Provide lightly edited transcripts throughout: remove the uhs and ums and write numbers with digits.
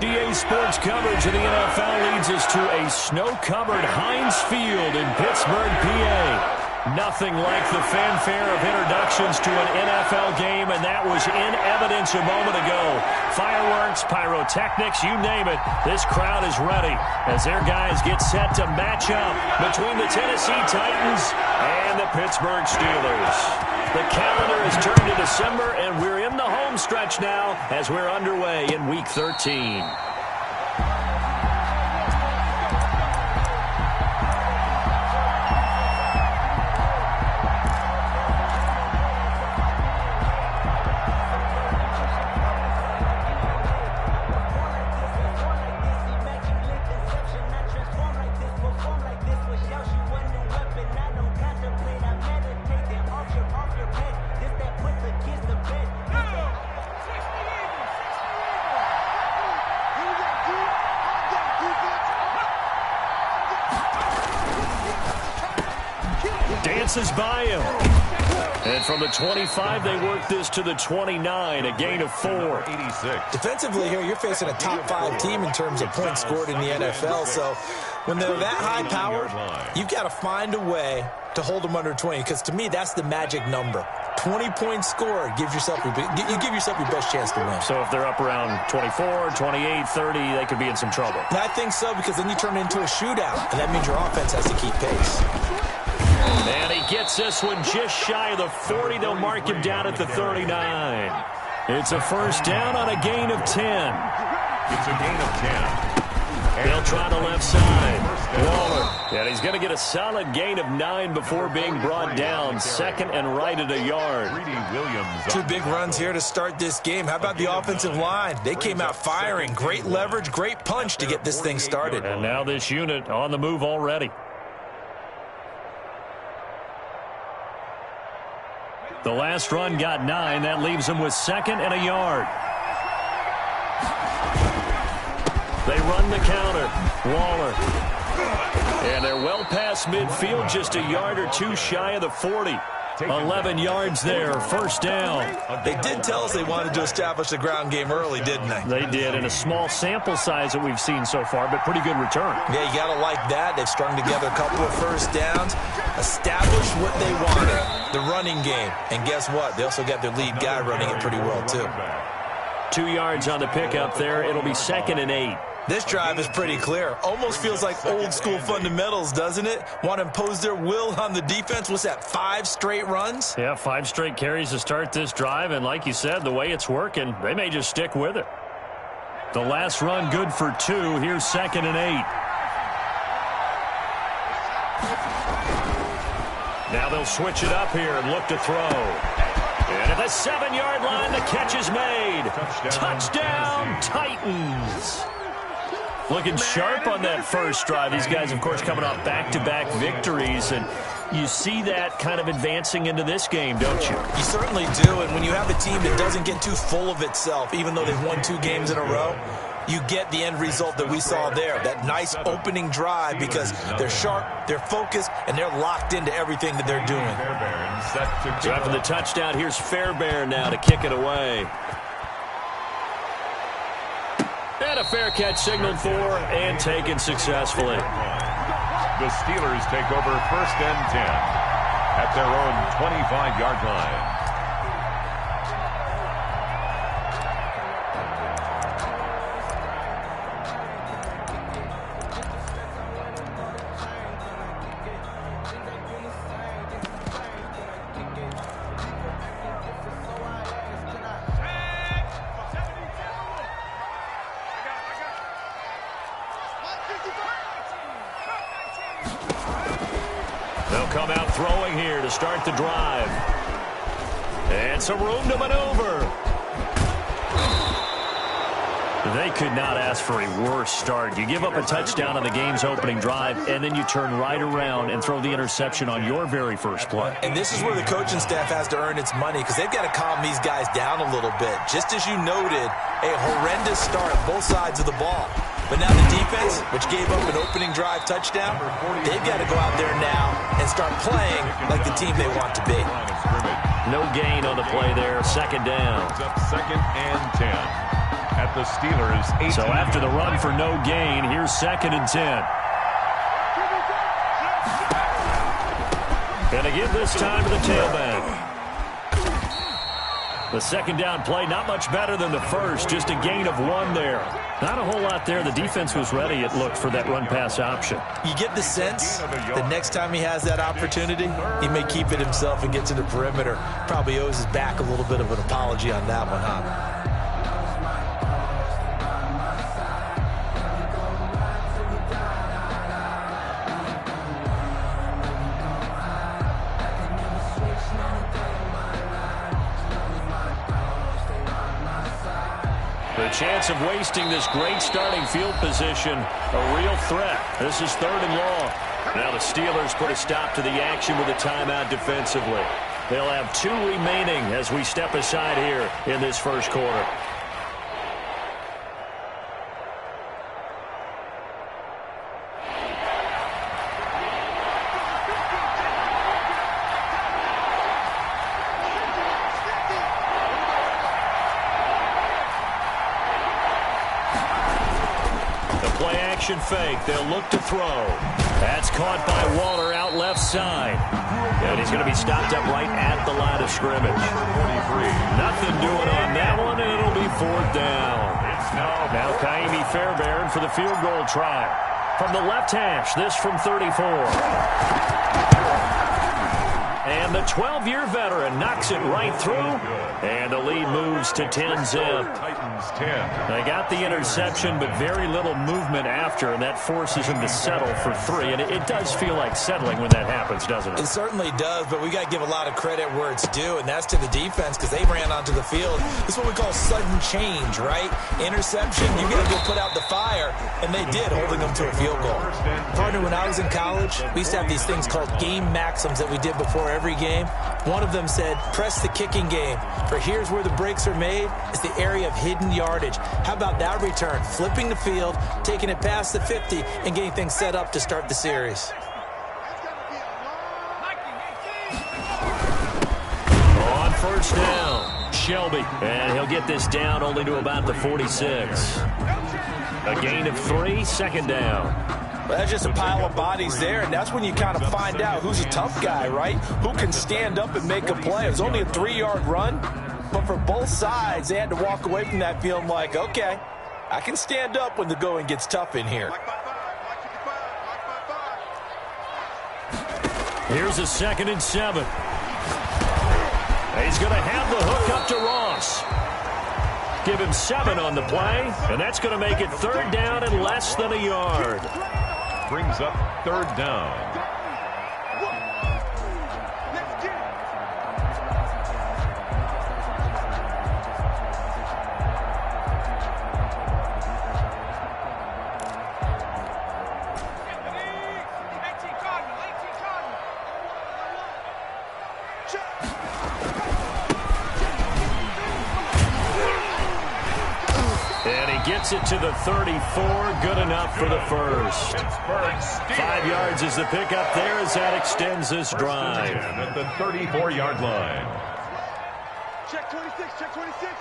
EA Sports coverage of the NFL leads us to a snow-covered Heinz Field in Pittsburgh, PA. Nothing like the fanfare of introductions to an NFL game, and that was in evidence a moment ago. Fireworks, pyrotechnics, you name it. This crowd is ready as their guys get set to match up between the Tennessee Titans and the Pittsburgh Steelers. The calendar has turned to December, and we're in the home stretch now as we're underway in Week 13. Dances by him. And from the 25, they work this to the 29, a gain of 4. 86. Defensively here, you're facing a top-5 team in terms of points scored in the NFL. So when they're that high-powered, you've got to find a way to hold them under 20, because to me, that's the magic number. 20 points scored, you give yourself your best chance to win. So if they're up around 24, 28, 30, they could be in some trouble. I think so, because then you turn it into a shootout, and that means your offense has to keep pace. And he gets this one just shy of the 40. They'll mark him down at the 39. It's a first down on a gain of 10. It's a gain of 10. They'll try the left side. Waller. And he's going to get a solid gain of 9 before being brought down. Second and right at a yard. Two big runs here to start this game. How about the offensive line? They came out firing. Great leverage, great punch to get this thing started. And now this unit on the move already. The last run got 9. That leaves them with second and a yard. They run the counter. Waller. And they're well past midfield, just a yard or two shy of the 40. 11 yards there, first down. They did tell us they wanted to establish the ground game early, didn't they? They did, in a small sample size that we've seen so far, but pretty good return. Yeah, you got to like that. They've strung together a couple of first downs, established what they wanted, the running game. And guess what? They also got their lead guy running it pretty well, too. 2 yards on the pickup there. It'll be second and 8. This drive is pretty clear. Almost feels like old-school fundamentals, doesn't it? Want to impose their will on the defense. What's that, 5 straight runs? Yeah, 5 straight carries to start this drive. And like you said, the way it's working, they may just stick with it. The last run good for 2. Here's second and 8. Now they'll switch it up here and look to throw. And at the 7-yard line, the catch is made. Touchdown, Titans. Looking sharp on that first drive. These guys, of course, coming off back-to-back victories, and you see that kind of advancing into this game, don't you? You certainly do, and when you have a team that doesn't get too full of itself, even though they've won 2 games in a row, you get the end result that we saw there, that nice opening drive, because they're sharp, they're focused, and they're locked into everything that they're doing. So after the touchdown, here's Fairbairn now to kick it away. And a fair catch signaled for and taken successfully. The Steelers take over first and 10 at their own 25-yard line. They'll come out throwing here to start the drive. And some room to maneuver. They could not ask for a worse start. You give up a touchdown on the game's opening drive, and then you turn right around and throw the interception on your very first play. And this is where the coaching staff has to earn its money, because they've got to calm these guys down a little bit. Just as you noted, a horrendous start both sides of the ball. But now the defense, which gave up an opening drive touchdown, they've got to go out there now and start playing like the team they want to be. No gain on the play there. Second down. It's up second and 10. at the Steelers' 18. So after the run for no gain, here's 2nd and 10. Gonna give this time to the tailback. The 2nd down play, not much better than the first, just a gain of 1 there. Not a whole lot there. The defense was ready, it looked, for that run-pass option. You get the sense that next time he has that opportunity, he may keep it himself and get to the perimeter. Probably owes his back a little bit of an apology on that one, huh? The chance of wasting this great starting field position, a real threat. This is 3rd and long. Now the Steelers put a stop to the action with a timeout defensively. They'll have 2 remaining as we step aside here in this first quarter. Fake. They'll look to throw. That's caught by Waller out left side. And he's going to be stopped up right at the line of scrimmage. 43. Nothing doing on that one, and it'll be 4th down. Now Kaimi Fairbairn for the field goal try. From the left hash, this from 34. And the 12-year veteran knocks it right through. And the lead moves to 10-zip. Titans 10. They got the interception, but very little movement after, and that forces him to settle for 3. And it does feel like settling when that happens, doesn't it? It certainly does, but we got to give a lot of credit where it's due, and that's to the defense because they ran onto the field. This is what we call sudden change, right? Interception, you got to go put out the fire, and they did, holding them to a field goal. Partner, when I was in college, we used to have these things called game maxims that we did before every game. One of them said, press the kicking game. For here's where the breaks are made. It's the area of hidden yardage. How about that return? Flipping the field, taking it past the 50, and getting things set up to start the series. On 1st down, Shelby. And he'll get this down only to about the 46. A gain of 3, 2nd down. Well, that's just a pile of bodies there, and that's when you kind of find out who's a tough guy, right? Who can stand up and make a play. It was only a 3-yard run, but for both sides, they had to walk away from that feeling like, okay, I can stand up when the going gets tough in here. Here's a 2nd and 7. He's going to have the hook up to Ross. Give him 7 on the play, and that's going to make it 3rd down and less than a yard. Brings up 3rd down. Gets it to the 34. Good enough for the first. 5 yards is the pickup there as that extends this drive. At the 34-yard line. Check 26, check 26.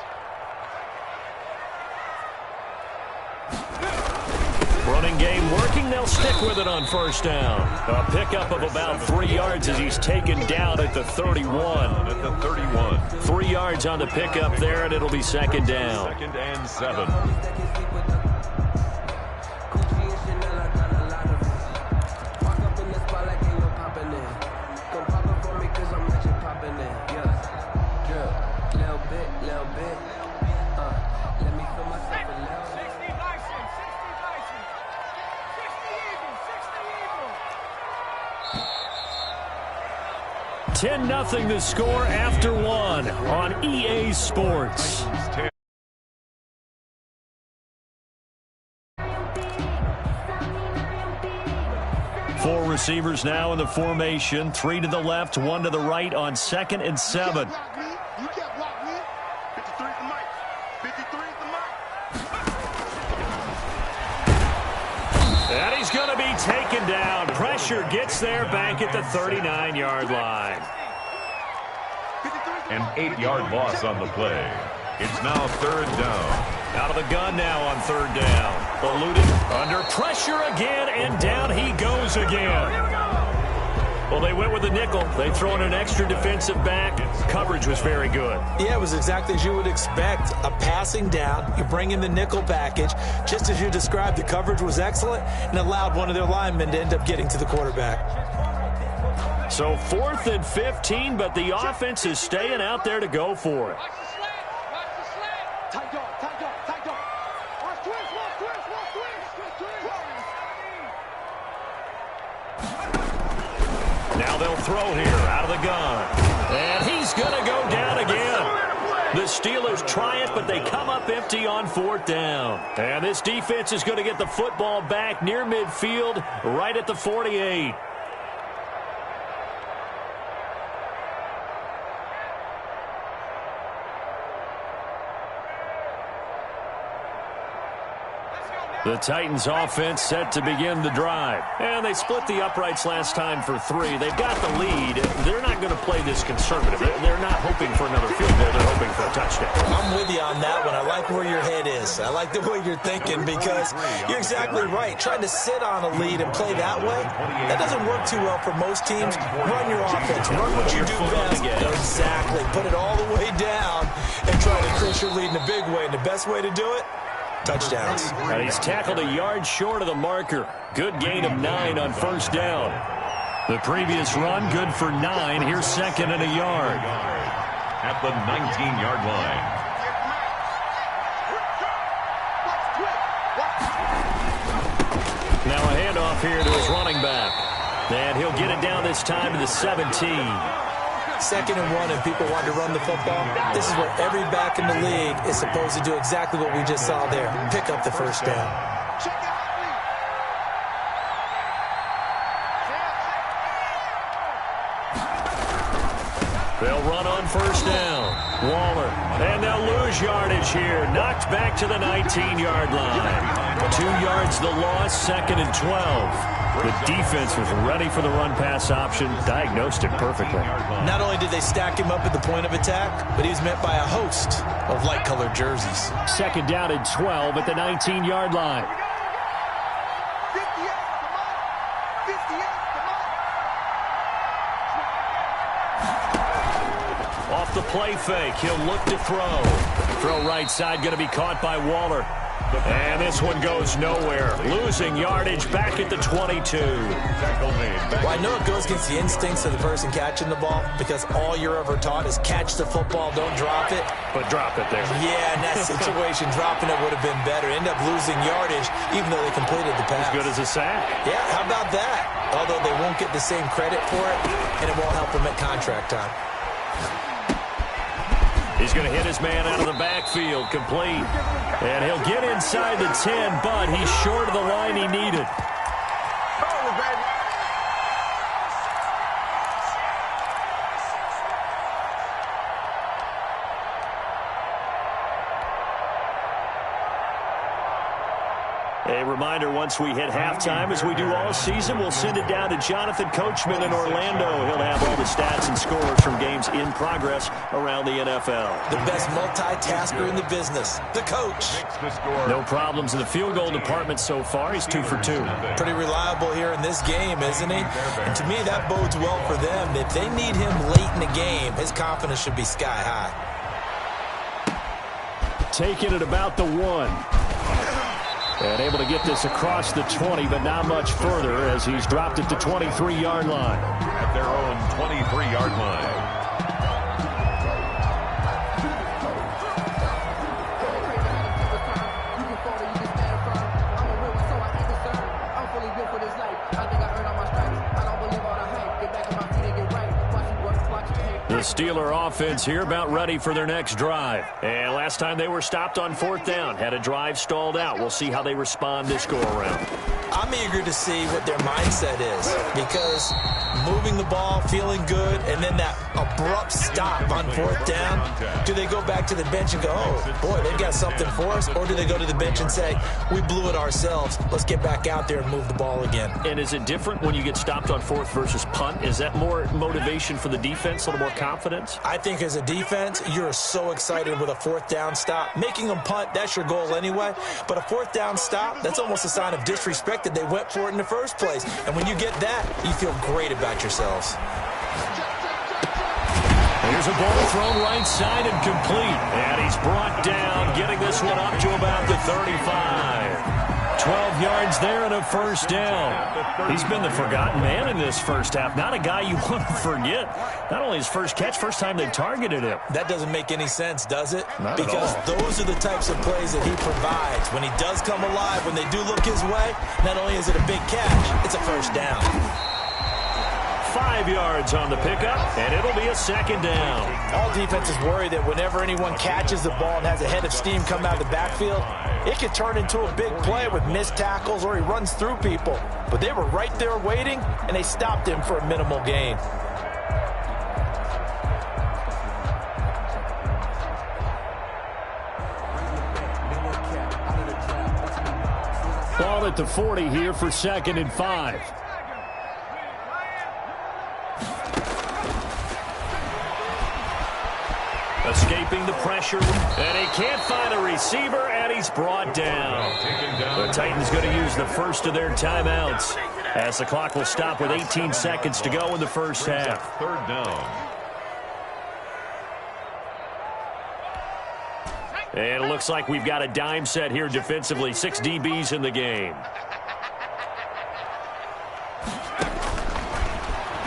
Running game working. They'll stick with it on 1st down. A pickup of about 3 yards as he's taken down at the 31. At the 31. 3 yards on the pickup there, and it'll be 2nd down. 2nd and 7. Nothing the score after 1 on EA Sports. Four receivers now in the formation. 3 to the left, 1 to the right on 2nd and 7. And he's going to be taken down. Pressure gets there back at the 39-yard line. An 8-yard loss on the play. It's now 3rd down. Out of the gun now on third down. Eluded under pressure again, and down he goes again. Well, they went with the nickel. They throw in an extra defensive back. Coverage was very good. Yeah, it was exactly as you would expect. A passing down. You bring in the nickel package. Just as you described, the coverage was excellent and allowed one of their linemen to end up getting to the quarterback. So 4th and 15, but the offense is staying out there to go for it. Watch the slant. Watch the slant. Tight dog, tight dog, tight dog. Watch twist, watch twist, watch twist, twist, Now they'll throw here out of the gun. And he's going to go down again. The Steelers try it, but they come up empty on 4th down. And this defense is going to get the football back near midfield, right at the 48. The Titans offense set to begin the drive. And they split the uprights last time for 3. They've got the lead. They're not going to play this conservative. They're not hoping for another field goal. They're hoping for a touchdown. I'm with you on that one. I like where your head is. I like the way you're thinking because you're exactly right. Trying to sit on a lead and play that way, that doesn't work too well for most teams. Run your offense. Run what you do best. Exactly. Put it all the way down and try to increase your lead in a big way. And the best way to do it, touchdowns. And he's tackled a yard short of the marker. Good gain of 9 on 1st down. The previous run, good for 9. Here's 2nd and a yard. At the 19-yard line. Now a handoff here to his running back. And he'll get it down this time to the 17. 2nd and 1, and people want to run the football. This is where every back in the league is supposed to do exactly what we just saw there. Pick up the 1st down. They'll run on 1st down. Waller. And they'll lose yardage here. Knocked back to the 19-yard line. 2 yards the loss, 2nd and 12. The defense was ready for the run-pass option, diagnosed it perfectly. Not only did they stack him up at the point of attack, but he was met by a host of light-colored jerseys. 2nd down and 12 at the 19-yard line. 58, Off the play fake, he'll look to throw. Throw right side, going to be caught by Waller. And this one goes nowhere. Losing yardage back at the 22. Well, I know it goes against the instincts of the person catching the ball because all you're ever taught is catch the football, don't drop it. But drop it there. Yeah, in that situation, dropping it would have been better. End up losing yardage even though they completed the pass. As good as a sack. Yeah, how about that? Although they won't get the same credit for it, and it won't help them at contract time. He's going to hit his man out of the backfield, complete. And he'll get inside the 10, but he's short of the line he needed. A reminder, once we hit halftime, as we do all season, we'll send it down to Jonathan Coachman in Orlando. He'll have all the stats and scores from games in progress around the NFL. The best multitasker in the business, the coach. No problems in the field goal department so far. He's 2 for 2. Pretty reliable here in this game, isn't he? And to me, that bodes well for them. If they need him late in the game, his confidence should be sky high. Taking it about the 1. And able to get this across the 20, but not much further as he's dropped it to 23-yard line. At their own 23-yard line. The Steeler offense here about ready for their next drive. And last time they were stopped on 4th down, had a drive stalled out. We'll see how they respond this go-around. I'm eager to see what their mindset is because moving the ball, feeling good, and then that abrupt stop on 4th down, do they go back to the bench and go, oh, boy, they've got something for us? Or do they go to the bench and say, we blew it ourselves, let's get back out there and move the ball again? And is it different when you get stopped on 4th versus punt? Is that more motivation for the defense, a little more confidence? I think as a defense, you're so excited with a fourth down stop. Making them punt, that's your goal anyway. But a fourth down stop, that's almost a sign of disrespect that they went for it in the first place. And when you get that, you feel great about yourselves. Here's a ball thrown right side and complete. And he's brought down, getting this one up to about the 35. 12 yards there and a first down. He's been the forgotten man in this first half. Not a guy you want to forget. Not only his first catch, first time they targeted him. That doesn't make any sense, does it? Not because at all. Those are the types of plays that he provides. When he does come alive, when they do look his way, not only is it a big catch, it's a first down. 5 yards on the pickup, and it'll be a second down. All defenses worry that whenever anyone catches the ball and has a head of steam come out of the backfield, it can turn into a big play with missed tackles or he runs through people. But they were right there waiting, and they stopped him for a minimal gain. Ball at the 40 here for 2nd and 5. Escaping the pressure, and he can't find a receiver, and he's brought down. The Titans going to use the first of their timeouts as the clock will stop with 18 seconds to go in the first half. 3rd down. And it looks like we've got a dime set here defensively. 6 DBs in the game.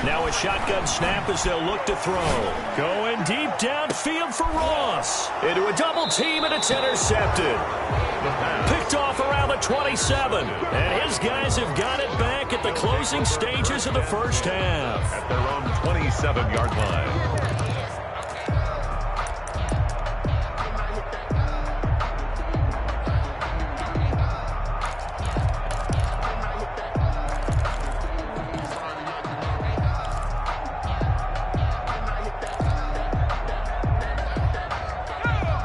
Now a shotgun snap as they'll look to throw. Going deep downfield for Ross. Into a double team, and it's intercepted. Picked off around the 27. And his guys have got it back at the closing stages of the first half. At their own 27-yard line.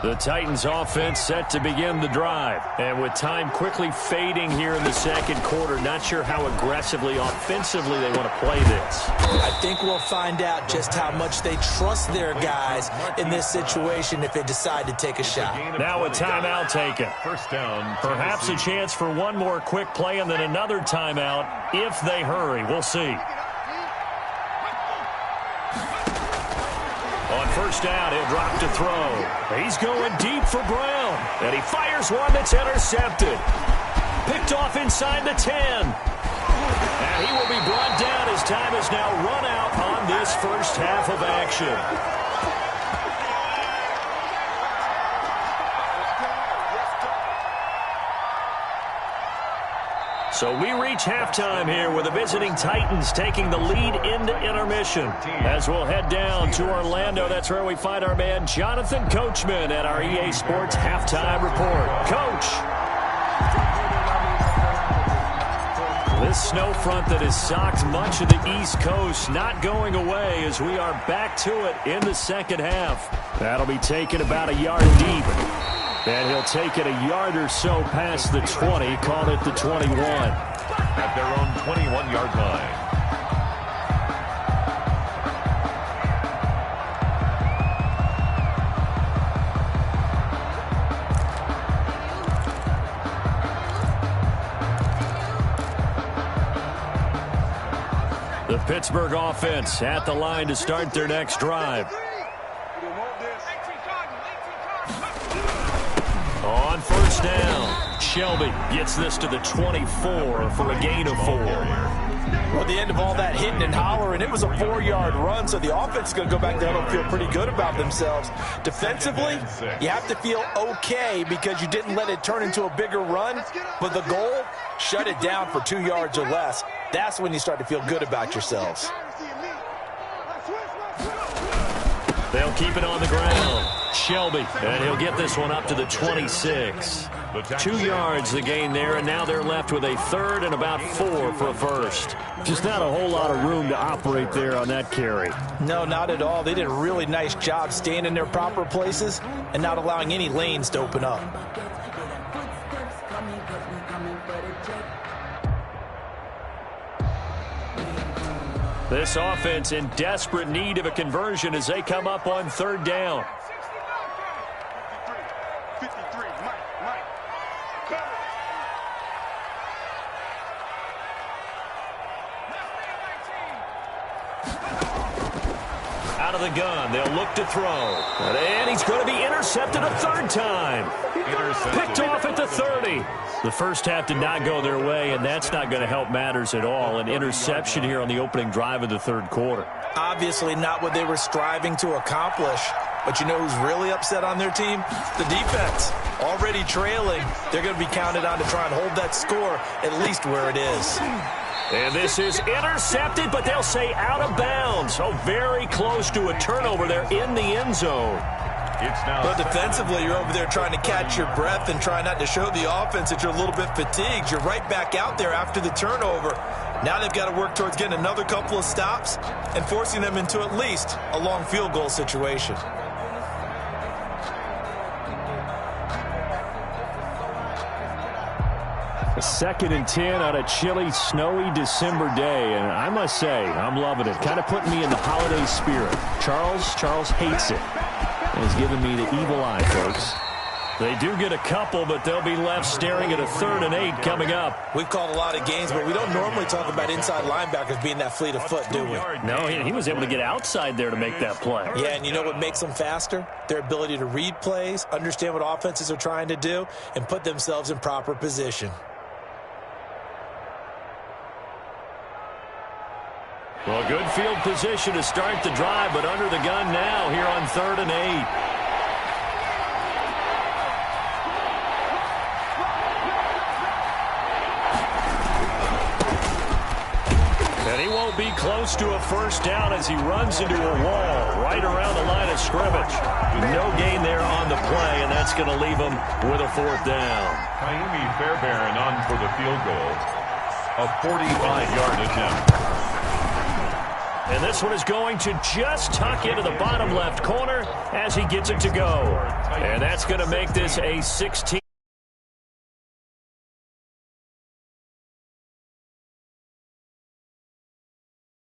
The Titans offense set to begin the drive. And with time quickly fading here in the second quarter, not sure how aggressively, offensively they want to play this. I think we'll find out just how much they trust their guys in this situation if they decide to take a shot. Now a timeout taken. First down. Perhaps a chance for one more quick play and then another timeout if they hurry. We'll see. On first down, he'll drop to throw. He's going deep for Brown. And he fires one that's intercepted. Picked off inside the 10. And he will be brought down as time is now run out on this first half of action. So we reach halftime here with the visiting Titans taking the lead into intermission. As we'll head down to Orlando, that's where we find our man Jonathan Coachman at our EA Sports Halftime Report. Coach. This snow front that has socked much of the East Coast not going away as we are back to it in the second half. That'll be taken about a yard deep. And he'll take it a yard or so past the 20, call it the 21. At their own 21-yard line. The Pittsburgh offense at the line to start their next drive. On first down, Shelby gets this to the 24 for a gain of 4. Well, at the end of all that hitting and hollering, it was a 4-yard run, so the offense is going to go back there and feel pretty good about themselves. Defensively, you have to feel okay because you didn't let it turn into a bigger run, but the goal, shut it down for 2 yards or less. That's when you start to feel good about yourselves. They'll keep it on the ground. Shelby, and he'll get this one up to the 26. 2 yards the gain there, and now they're left with a third and about 4 for a first. Just not a whole lot of room to operate there on that carry. No, not at all. They did a really nice job staying in their proper places and not allowing any lanes to open up. This offense in desperate need of a conversion as they come up on third down. 53, Mike. Cover. Out of the gun, they'll look to throw. And he's going to be intercepted a third time. Picked off at the 30. The first half did not go their way, and that's not going to help matters at all. An interception here on the opening drive of the third quarter. Obviously not what they were striving to accomplish. But you know who's really upset on their team? The defense. Already trailing. They're going to be counted on to try and hold that score at least where it is. And this is intercepted, but they'll say out of bounds. So very close to a turnover there in the end zone. But defensively, you're over there trying to catch your breath and try not to show the offense that you're a little bit fatigued. You're right back out there after the turnover. Now they've got to work towards getting another couple of stops and forcing them into at least a long field goal situation. A 2nd and 10 on a chilly, snowy December day, and I must say, I'm loving it. Kind of putting me in the holiday spirit. Charles hates it. And he's giving me the evil eye, folks. They do get a couple, but they'll be left staring at a 3rd and 8 coming up. We've called a lot of games, but we don't normally talk about inside linebackers being that fleet of foot, do we? No, he was able to get outside there to make that play. Yeah, and you know what makes them faster? Their ability to read plays, understand what offenses are trying to do, and put themselves in proper position. Well, good field position to start the drive, but under the gun now here on 3rd and 8. And he won't be close to a first down as he runs into a wall right around the line of scrimmage. No gain there on the play, and that's going to leave him with a 4th down. Kaimi Fairbairn on for the field goal. A 45-yard attempt. And this one is going to just tuck into the bottom left corner as he gets it to go. And that's going to make this a 16.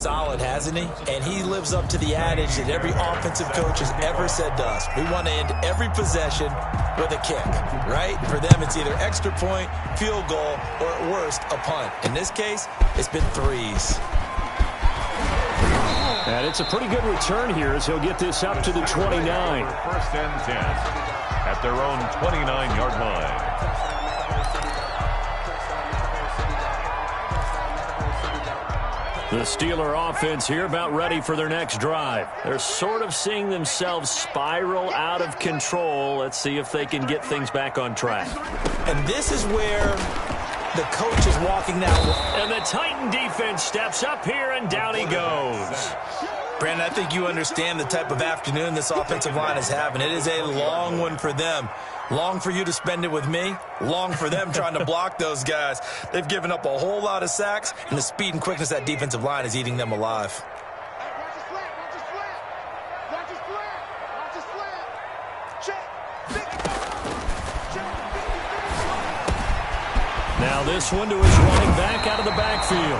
Solid, hasn't he? And he lives up to the adage that every offensive coach has ever said to us. We want to end every possession with a kick, right? For them, it's either extra point, field goal, or at worst, a punt. In this case, it's been threes. And it's a pretty good return here as he'll get this up to the 29. 1st and 10 at their own 29-yard line. The Steeler offense here about ready for their next drive. They're sort of seeing themselves spiral out of control. Let's see if they can get things back on track. And this is where the coach is walking now. And the Titan defense steps up here, and down he goes. Brandon, I think you understand the type of afternoon this offensive line is having. It is a long one for them. Long for you to spend it with me. Long for them trying to block those guys. They've given up a whole lot of sacks, and the speed and quickness of that defensive line is eating them alive. Now this one to his running back out of the backfield.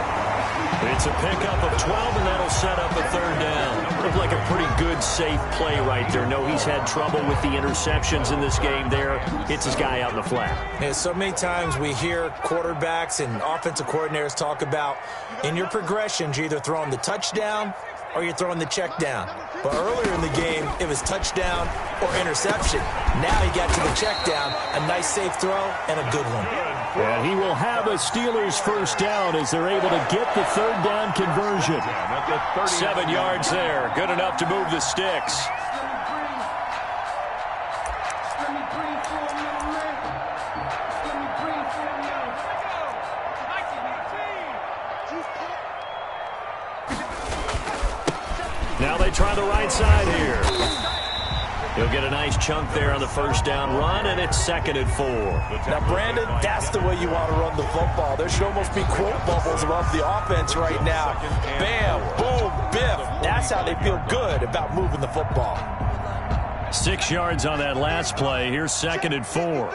It's a pickup of 12, and that'll set up a 3rd down. Looked like a pretty good, safe play right there. No, he's had trouble with the interceptions in this game there. Hits his guy out in the flat. Yeah, so many times we hear quarterbacks and offensive coordinators talk about in your progressions, you're either throwing the touchdown or you're throwing the check down. But earlier in the game, it was touchdown or interception. Now he got to the check down, a nice safe throw, and a good one. And he will have a Steelers 1st down as they're able to get the 3rd down conversion. 7 yards there, good enough to move the sticks. Now they try the right side here. He'll get a nice chunk there on the 1st down run, and it's 2nd and 4. Now, Brandon, that's the way you want to run the football. There should almost be quote bubbles above the offense right now. Bam, boom, biff. That's how they feel good about moving the football. 6 yards on that last play. Here's 2nd and 4.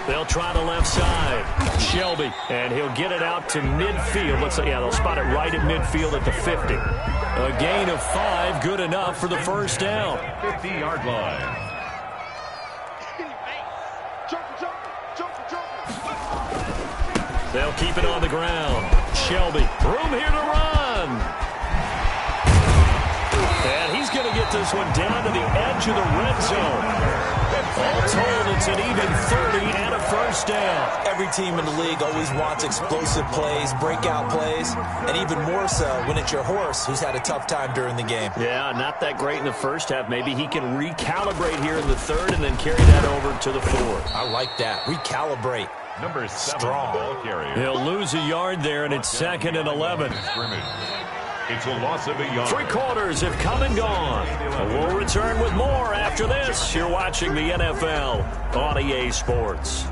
They'll try the left side. Shelby, and he'll get it out to midfield. Let's say, yeah, they'll spot it right at midfield at the 50. A gain of 5, good enough for the first down. 50-yard line. They'll keep it on the ground. Shelby, room here to run. And he's going to get this one down to the edge of the red zone. All told, it's an even 30 and a first down. Every team in the league always wants explosive plays, breakout plays, and even more so when it's your horse who's had a tough time during the game. Yeah, not that great in the first half. Maybe he can recalibrate here in the third and then carry that over to the fourth. I like that. Recalibrate. Number 7, Strong. ball carrier. He'll lose a yard there, and it's 2nd and 11. Scrimmage. It's a loss of a yard. 3 quarters have come and gone. We'll return with more after this. You're watching the NFL on EA Sports.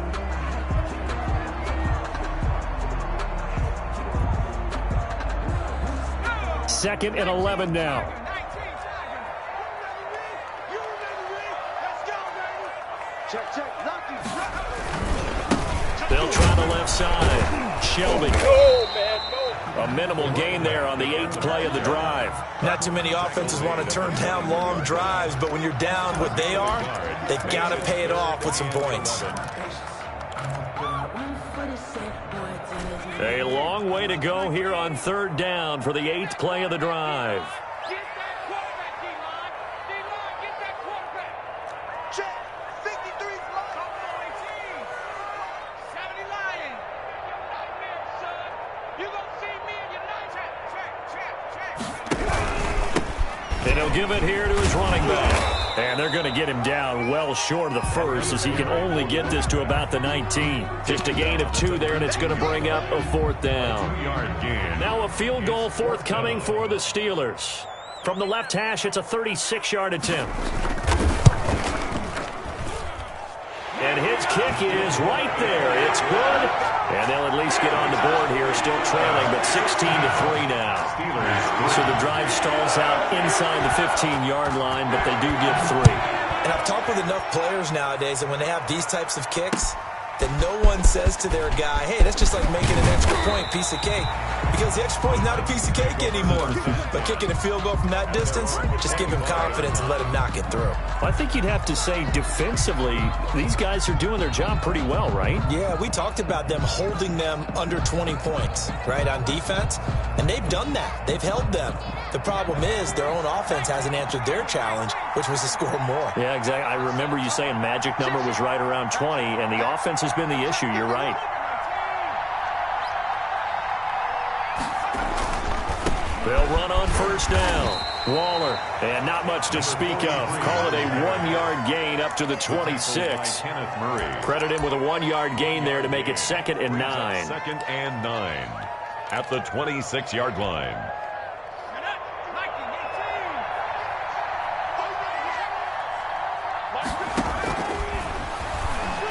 Second and 11 now. They'll try the left side. Shelby. A minimal gain there on the 8th play of the drive. Not too many offenses want to turn down long drives, but when you're down what they are, they've got to pay it off with some points. A long way to go here on 3rd down for the 8th play of the drive. Get that quarterback, D-line. D-line, get that quarterback. Check. 53 slot. 70 Lions. Right there, son. You gonna see me in your night. Check. And he'll give it here to his running back. And they're going to get him down well short of the first, as he can only get this to about the 19. Just a gain of 2 there, and it's going to bring up a 4th down. 2-yard gain. Now a field goal forthcoming for the Steelers. From the left hash, it's a 36-yard attempt. And his kick is right there. It's good. And they'll at least get on the board here, still trailing, but 16-3 now. So the drive stalls out inside the 15-yard line, but they do get 3. And I've talked with enough players nowadays, and when they have these types of kicks, that no one says to their guy, hey, that's just like making an extra point, piece of cake. Because the extra point is not a piece of cake anymore. But kicking a field goal from that distance, just give him confidence and let him knock it through. I think you'd have to say defensively, these guys are doing their job pretty well, right? Yeah, we talked about them holding them under 20 points, right, on defense. And they've done that. They've held them. The problem is their own offense hasn't answered their challenge, which was to score more. Yeah, exactly. I remember you saying magic number was right around 20, and the offense has been the issue. You're right. They'll run on 1st down. Waller, and not much to speak of. Call it a 1-yard gain up to the 26. Credit him with a 1-yard gain there to make it 2nd and 9. 2nd and 9 at the 26-yard line.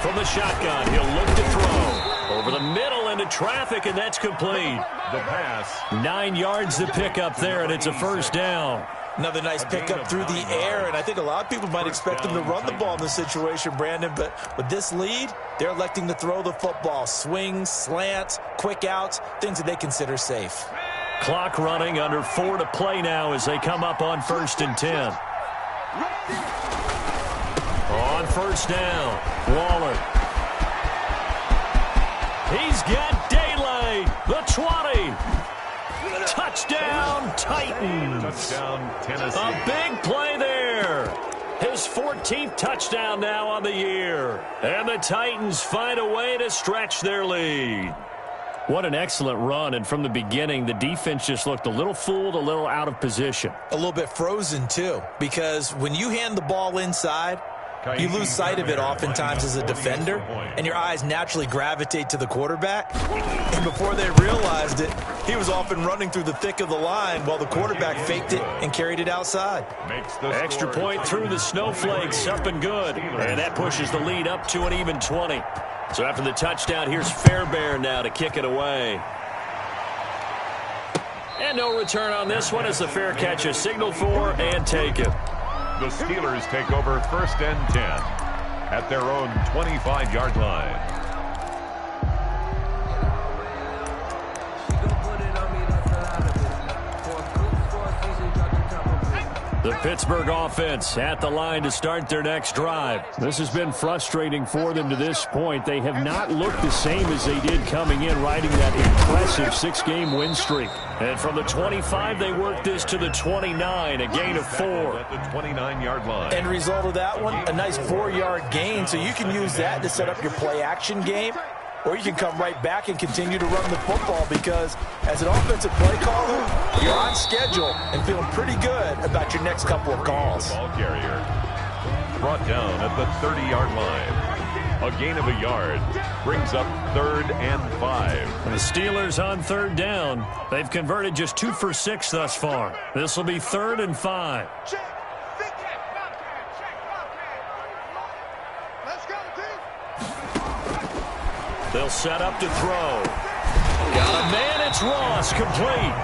From the shotgun, he'll look to throw. Over the middle into traffic, and that's complete. The pass. 9 yards to pick up there, and it's a 1st down. Another nice pickup through the air, and I think a lot of people might expect them to run the ball in this situation, Brandon, but with this lead, they're electing to throw the football. Swings, slants, quick outs, things that they consider safe. Clock running, under 4 to play now as they come up on 1st and 10. On 1st down, Waller. He's got daylight. The 20. Touchdown, Titans. Touchdown, Tennessee. A big play there. His 14th touchdown now on the year. And the Titans find a way to stretch their lead. What an excellent run, and from the beginning, the defense just looked a little fooled, a little out of position. A little bit frozen, too, because when you hand the ball inside, you lose sight of it oftentimes as a defender, and your eyes naturally gravitate to the quarterback. And before they realized it, he was off and running through the thick of the line while the quarterback faked it and carried it outside. Extra point through the snowflakes, up and good. And that pushes the lead up to an even 20. So after the touchdown, here's Fairbairn now to kick it away. And no return on this one as the fair catch is signaled for and taken. The Steelers take over 1st and 10. at their own 25-yard line. The Pittsburgh offense at the line to start their next drive. This has been frustrating for them to this point. They have not looked the same as they did coming in, riding that impressive 6-game win streak. And from the 25, they work this to the 29, a gain of 4. At the 29-yard line. End result of that one, a nice 4-yard gain, so you can use that to set up your play-action game. Or you can come right back and continue to run the football because as an offensive play caller, you're on schedule and feeling pretty good about your next couple of calls. Ball carrier brought down at the 30-yard line. A gain of a yard brings up 3rd and 5. The Steelers on 3rd down. They've converted just 2 for 6 thus far. This will be 3rd and 5. They'll set up to throw. Got a man, it's Ross, complete.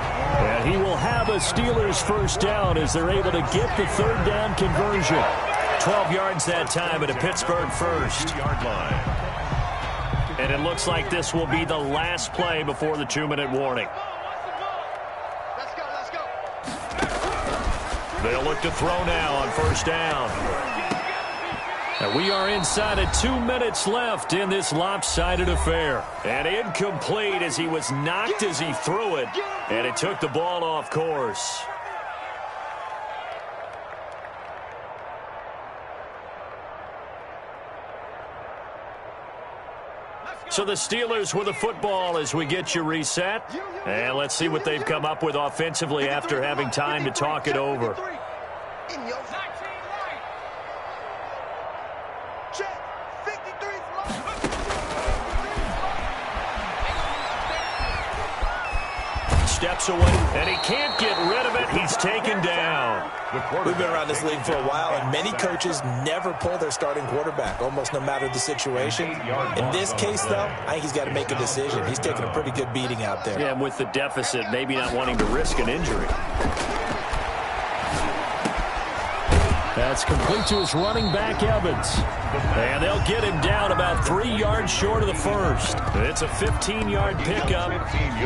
And he will have a Steelers first down as they're able to get the 3rd down conversion. 12 yards that time at a Pittsburgh first. 2-yard line. And it looks like this will be the last play before the 2-minute warning. Let's go. They'll look to throw now on first down. And we are inside of 2 minutes left in this lopsided affair. And incomplete as he was knocked as he threw it. And it took the ball off course. So the Steelers with the football as we get you reset. And let's see what they've come up with offensively after having time to talk it over. Steps away, and he can't get rid of it. He's taken down. We've been around this league for a while, and many coaches never pull their starting quarterback, almost no matter the situation. In this case, though, I think he's got to make a decision. He's taking a pretty good beating out there. Yeah, and with the deficit, maybe not wanting to risk an injury. That's complete to his running back, Evans. And they'll get him down about 3 yards short of the first. It's a 15-yard pickup,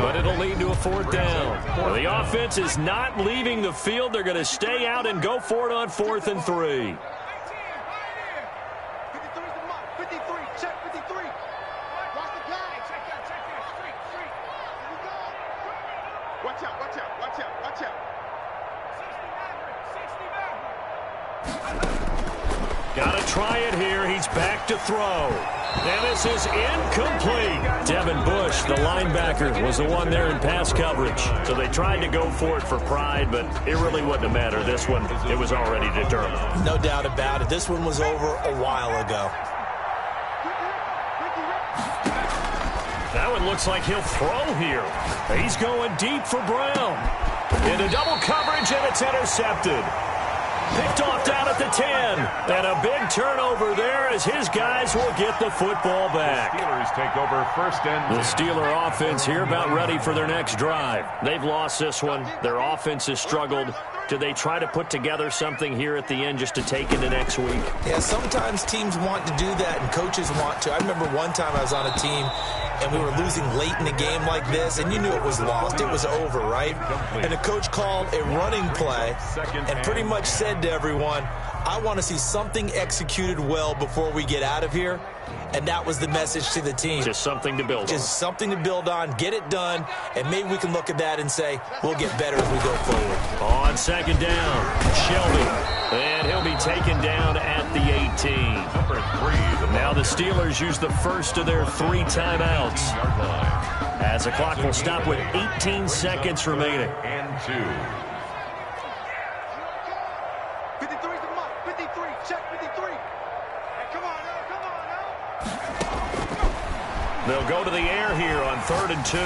but it'll lead to a 4th down. Well, the offense is not leaving the field. They're going to stay out and go for it on 4th and 3. 53, check 53. Watch the guy. Check that. Street. Here we go. Watch out. Got to try it here. He's back to throw. And this is incomplete. Devin Bush, the linebacker, was the one there in pass coverage. So they tried to go for it for pride, but it really wouldn't have mattered. This one, it was already determined. No doubt about it. This one was over a while ago. That one looks like he'll throw here. He's going deep for Brown. Into double coverage, and it's intercepted. Picked off down at the 10. And a big turnover there as his guys will get the football back. Steelers take over 1st and 10. The Steeler offense here about ready for their next drive. They've lost this one. Their offense has struggled. Do they try to put together something here at the end just to take into next week? Yeah, sometimes teams want to do that and coaches want to. I remember one time I was on a team and we were losing late in a game like this, and you knew it was lost. It was over, right? And the coach called a running play and pretty much said to everyone, I want to see something executed well before we get out of here. And that was the message to the team. Just something to build on. Just something to build on, get it done, and maybe we can look at that and say, we'll get better as we go forward. On 2nd down, Shelby. And he'll be taken down at the 18. Number 3. Now the Steelers use the first of their 3 timeouts. As the clock will stop with 18 seconds remaining. And 2. 53's the mark. 53, check 53. Hey, come on now. They'll go to the air here on 3rd and 2.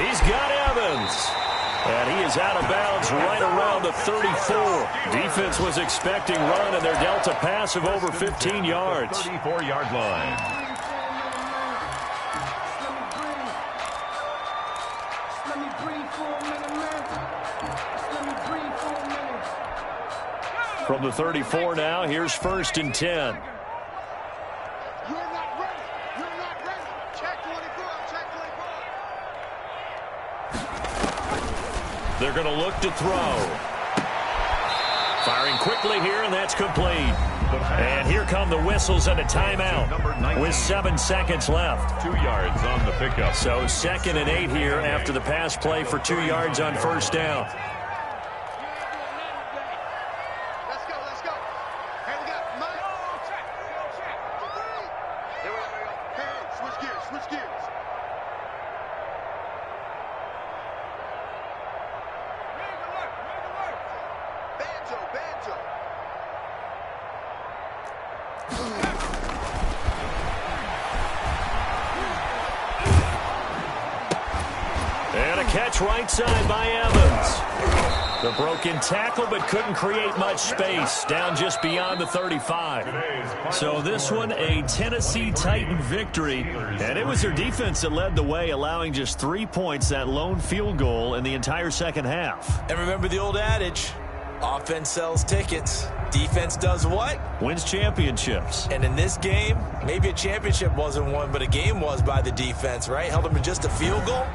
He's got Evans. And he is out of bounds right around the 34. Defense was expecting run, and they're dealt a pass of over 15 yards. 34-yard line. From the 34 now, here's 1st and 10. They're going to look to throw. Firing quickly here, and that's complete. And here come the whistles and a timeout with 7 seconds left. 2 yards on the pickup. So 2nd and 8 here after the pass play for 2 yards on first down. Let's go, let's go. Hey, we got Mike. Check. Here we go. Hey, switch gears. Banjo. And a catch right side by Evans. The broken tackle, but couldn't create much space. Down just beyond the 35. So this one, a Tennessee Titan victory. And it was their defense that led the way, allowing just 3 points, that lone field goal in the entire second half. And remember the old adage, offense sells tickets. Defense does what? Wins championships. And in this game, maybe a championship wasn't won, but a game was by the defense, right? Held them in just a field goal.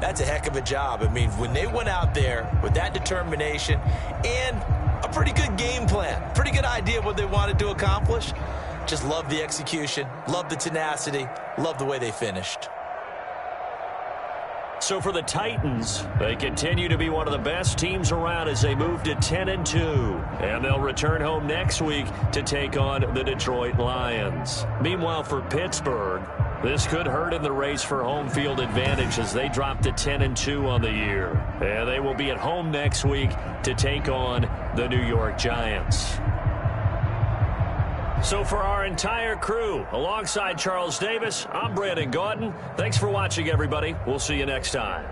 That's a heck of a job. I mean, when they went out there with that determination and a pretty good game plan, pretty good idea of what they wanted to accomplish, just love the execution, love the tenacity, love the way they finished. So for the Titans, they continue to be one of the best teams around as they move to 10-2. And they'll return home next week to take on the Detroit Lions. Meanwhile, for Pittsburgh, this could hurt in the race for home field advantage as they drop to 10-2 on the year. And they will be at home next week to take on the New York Giants. So for our entire crew, alongside Charles Davis, I'm Brandon Gaudin. Thanks for watching, everybody. We'll see you next time.